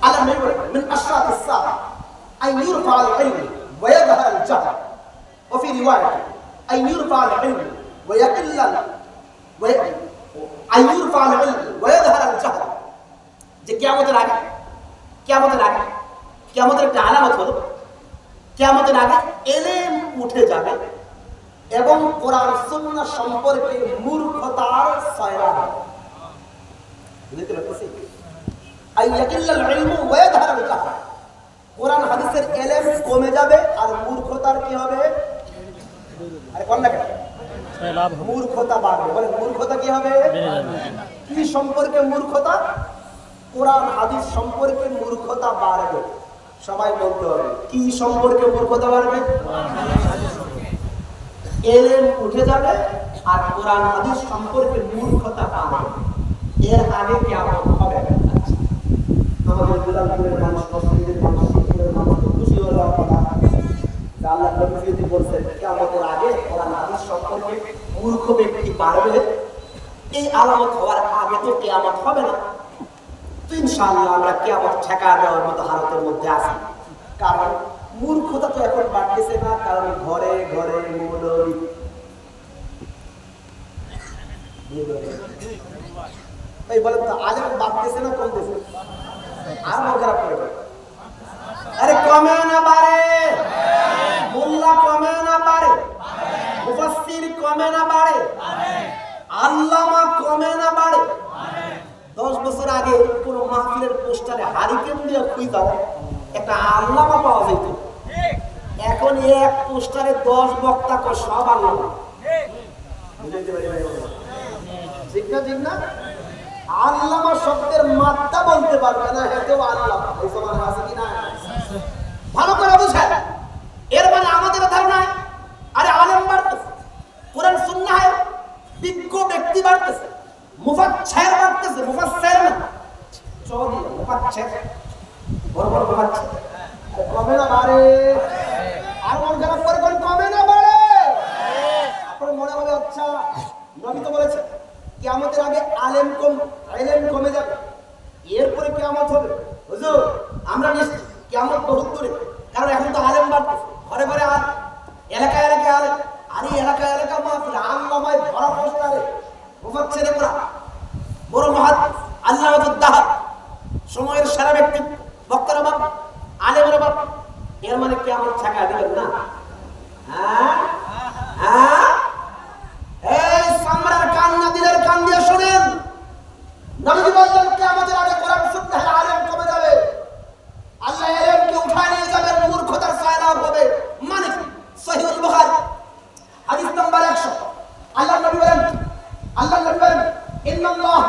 আল্লাহ নবী বলেন মিন আশরাতিস সাআ আন ইউরফা আল ইলম ওয়া ইয়াযহার আল জাহল ওয়া ফি রিওয়ায়াত আন ইউরফা আল ইলম ওয়া ইয়াকিল্লা আন ইউরফা আল ইলম ওয়া ইয়াযহার আল জাহল। যে কিয়ামতের আগে কিয়ামতের একটা আলামত হলো কিয়ামতের আগে ইলম উঠে যাবে এবং কোরআন সুন্নাহ সম্পর্কে মূর্খতার ছায়া হবে। বুঝতে পারছেন? আইয়াকিল্লাল ইলমু ওয়া ইয়াযহারুল জাহল, কোরআন হাদিসের ইলম কমে যাবে আর মূর্খতার কি হবে? আরে কোন না কেন মূর্খতা বাড়বে। বলেন মূর্খতা কি হবে? কি সম্পর্কে মূর্খতা? কোরআন হাদিস সম্পর্কে মূর্খতা বাড়বে। সবাই বলতে হবে কি সম্পর্কে মূর্খতা বাড়বে? ইলম উঠে যাবে আর কোরআন হাদিস সম্পর্কে মূর্খতা বাড়বে। এর আগে কিয়ামত হবে। আমাদের বিলালপুরের মানুষ, মসজিদের মানুষ, শিখের মানুষ খুশি হলো আপনারা যে আল্লাহ নবী যদি বলছেন কিয়ামতের আগে কোরআন হাদিস সম্পর্কে মূর্খ ব্যক্তি বাড়বে। এই আলামত হওয়ার আগে তো কিয়ামত হবে না। তো ইনশাআল্লাহ আমরা কিয়ামত ঠেকা দেওয়ার মতো হালতের মধ্যে আছি। কারণ মূর্খতা তো এখন বাড়তেছে না, কারণ ঘরে ঘরে মৌলবী। এই বলেন তো আলেম বাড়তেছে না কমতেছে? আর খারাপ করে আরে কমে না বাড়ে? মোল্লা কমে না বাড়ে? মুফাসসির কমে না বাড়ে? আল্লামা কমে না বাড়ে? 10 বছর আগে কোন মাহফিলের পোস্টারে হারিকেন দিয়ে খুঁজাও একটা আল্লামা পাওয়া যেত। এখন এক পোস্টারে 10 বক্তা কো সব আল্লামা। বুঝাইতে পারি ভাই? ঠিক না? আল্লামা শব্দের মাত্রা বলতে পারবে না, হেতেও আল্লামা। এই সমান আছে কি না? ভালো করে বুঝেন। এর মানে আমাদের ধারণা আরে আলেম বাড়তেছে, কোরআন সুন্নাহের বিজ্ঞ ব্যক্তি বাড়তেছে, মুফাসসির বাড়তেছে, মুফাসসির না চৌধুরী মুফাসসির বড় বড় মুফাসসির কমে না বাড়ে? আর মন খারাপ করে কোন কমে না বাড়ে? আপনার মনে হবে আচ্ছা নবী তো বলেছে কিয়ামতের আগে ইলম কমে যাবে, এরপরে কিয়ামত হবে। হুজুর আমরা নিশ্চিত কিয়ামত বহুত দূরে, কারণ এখন তো আলেম বাড়তেছে, ঘরে ঘরে আর এলাকায় এলাকায় আলেম। আর এই এলাকা মাহফিল আল্লামায় ভরা পোস্টারে মুফাসসিরে কোরআন, বড় মুহাদ্দিস আল্লামাতুদ দাহর, সময়ের সেরা ব্যক্তি, বক্তার বাপ, আলেমের বাপ। এর মানে কিয়ামত ঠেকা দিবেন না? এই সামরার কান না দিলের কান দিয়ে শুনেন। নবী বললেন কিয়ামতের আগে কোরআন সুন্নাহের আলেম কমে যাবে, আল্লাহ ইলমকে উঠায় নিয়ে যাবেন, মূর্খতার ছায়া হবে। মানে সহিহুল বুখারী হাদিস নাম্বার 100 আল্লাহ নবী বলেন ইন্নাল্লাহ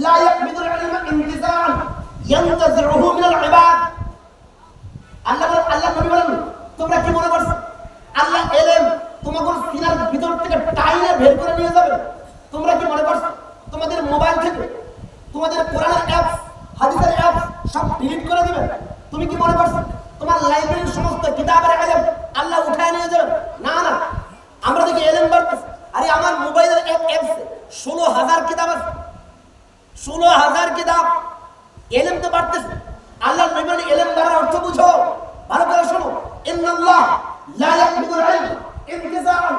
লা ইয়াকবিদুল ইলমা ইনতিজাআন ইয়ানতাজিউহু মিনাল ইবাদ। আল্লাহ নবী বলেন তোমরা কি মনে করছো আল্লাহ ইলম তোমাদের সিনার ভিতর থেকে টাইনে বের করে নিয়ে যাবে? তোমরা কি মনে করছো তোমাদের মোবাইল থেকে তোমাদের কোরআনের অ্যাপস, হাদিসের অ্যাপস সব ডিলিট করে দিবেন? তুমি কি মনে করছো তোমার লাইব্রেরির সমস্ত কিতাবের ইলম আল্লাহ উঠায় নিয়ে যাবে? না না, আমরা দেখি ইলম বাড়তেছে। আরে আমার মোবাইলের অ্যাপসে 16,000 কিতাব আছে, 16,000 কিতাব। ইলম তো বাড়তেছে। আল্লাহ নবী বলেন ইলম বাড়ার অর্থ বুঝো, ভালো করে শোনো। ইন্নাল্লাহ লা ইয়াকবিদুল ইলম ইনতিজাআন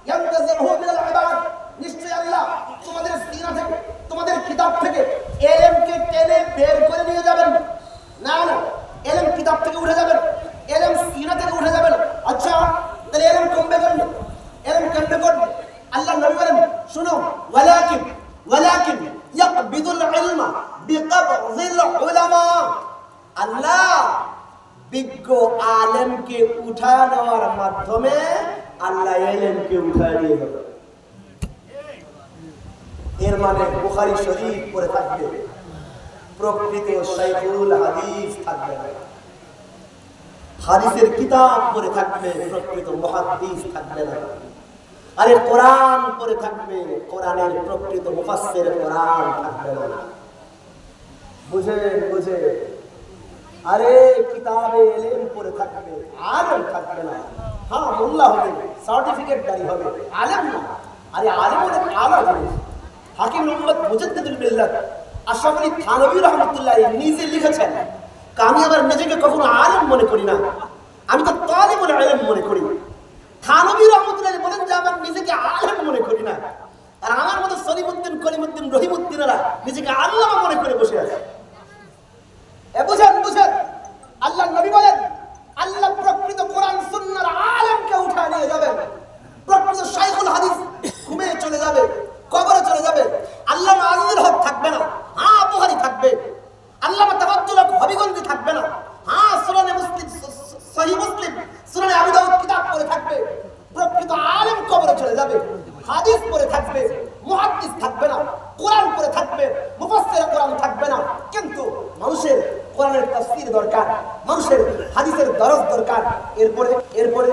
ইয়ানতাজিউহু মিনাল ইবাদ। নিশ্চয়ই আল্লাহ তোমাদের সিনা থেকে, তোমাদের কিতাব থেকে ইলমকে টেনে বের করে নিয়ে যাবেন। না না, ইলম কিতাব থেকে উঠে যাবেন, ইলম সিনা থেকে উঠে যাবেন। আচ্ছা তাহলে ইলম কমবে কেন? ইলম কমবে কেন? আল্লাহ নবী বলেন শুনো, ওয়ালাকিন ইয়াকবিদুল ইলমা বিকবযিল উলামা। আল্লাহ বিজ্ঞ আলেমকে উঠায় নেওয়ার মাধ্যমে আল্লাহ ইলমকে উঠায় নিয়ে যাবে। এর মানে বুখারী শরীফ পড়ে থাকবে, প্রকৃত শাইখুল হাদিস থাকবে না। হাদিসের কিতাব পড়ে থাকবে, প্রকৃত মুহাদ্দিস থাকবে না। আরে কোরআন পড়ে থাকবে, কোরআনের প্রকৃত মুফাসসির কোরআন থাকবে না। বুঝে আরে কিতাবে ইলম পড়ে থাকবে, আলেম থাকবে না। হ্যাঁ মোল্লা হবে, সার্টিফিকেট দাঁড়ি হবে, আলেম না। আরে আলেম হলে আলা জিনিস। হাকিম উম্মত মুজাদ্দিদুল মিল্লাত আশরাফ আলী থানভী রাহমাতুল্লাহ নিজে লিখেছেন আমি আবার নিজেকে কখনো আলেম মনে করি না, আমি তো তালিবুল ইলম মনে করি। থানভী রহমাতুল্লাহ বলেন যে আমার নিজেকে আলেম মনে করি না, আর আমার মতো সলিমউদ্দিন কলিমউদ্দিন রহিমউদ্দিনরা নিজেকে আল্লামা মনে করে বসে আছে। বুঝেন বুঝেন, আল্লাহ নবী বলেন আল্লাহ প্রকৃত কোরআন সুন্নাহর আলেমকে উঠায় নিয়ে যাবেন, প্রকৃত শাইখুল হাদিস ঘুমিয়ে চলে যাবে, কবরে চলে যাবে। আল্লামা আজিজুল হক থাকবে না, হ্যাঁ বুখারী থাকবে। আল্লামা তাওয়াজ্জুল হক হবিগঞ্জ থাকবে না, হ্যাঁ সুনানে মুসলিম, সহিহ মুসলিম, সুনানে আবু দাউদ কিতাব পড়ে থাকবে। প্রকৃত আলেম কবরে চলে যাবে, হাদিস পড়ে থাকবে, মুহাদ্দিস থাকবে না, কোরআন পড়ে থাকবে, মুফাসসির কোরআন থাকবে না। কিন্তু মানুষের কোরআনের তাফসীর দরকার, মানুষের হাদিসের দরজ দরকার। এরপরে